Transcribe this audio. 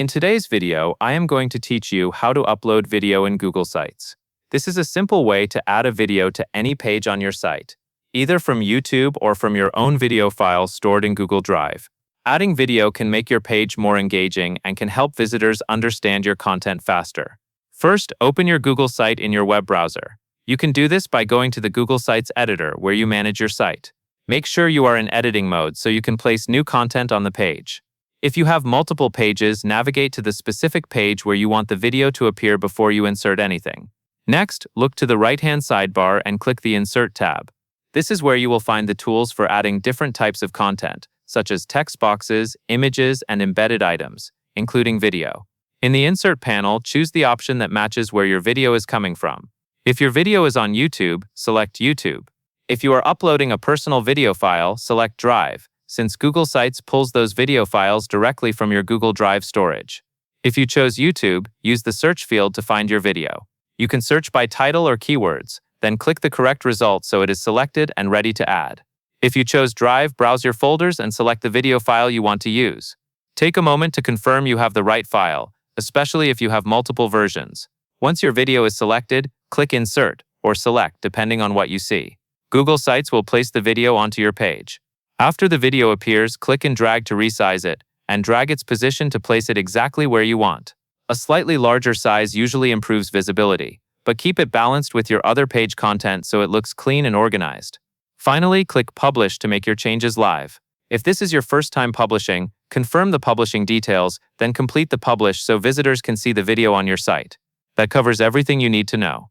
In today's video, I am going to teach you how to upload video in Google Sites. This is a simple way to add a video to any page on your site, either from YouTube or from your own video file stored in Google Drive. Adding video can make your page more engaging and can help visitors understand your content faster. First, open your Google site in your web browser. You can do this by going to the Google Sites editor where you manage your site. Make sure you are in editing mode so you can place new content on the page. If you have multiple pages, navigate to the specific page where you want the video to appear before you insert anything. Next, look to the right-hand sidebar and click the Insert tab. This is where you will find the tools for adding different types of content, such as text boxes, images, and embedded items, including video. In the Insert panel, choose the option that matches where your video is coming from. If your video is on YouTube, select YouTube. If you are uploading a personal video file, select Drive, since Google Sites pulls those video files directly from your Google Drive storage. If you chose YouTube, use the search field to find your video. You can search by title or keywords, then click the correct result so it is selected and ready to add. If you chose Drive, browse your folders and select the video file you want to use. Take a moment to confirm you have the right file, especially if you have multiple versions. Once your video is selected, click Insert or Select depending on what you see. Google Sites will place the video onto your page. After the video appears, click and drag to resize it, and drag its position to place it exactly where you want. A slightly larger size usually improves visibility, but keep it balanced with your other page content so it looks clean and organized. Finally, click Publish to make your changes live. If this is your first time publishing, confirm the publishing details, then complete the publish so visitors can see the video on your site. That covers everything you need to know.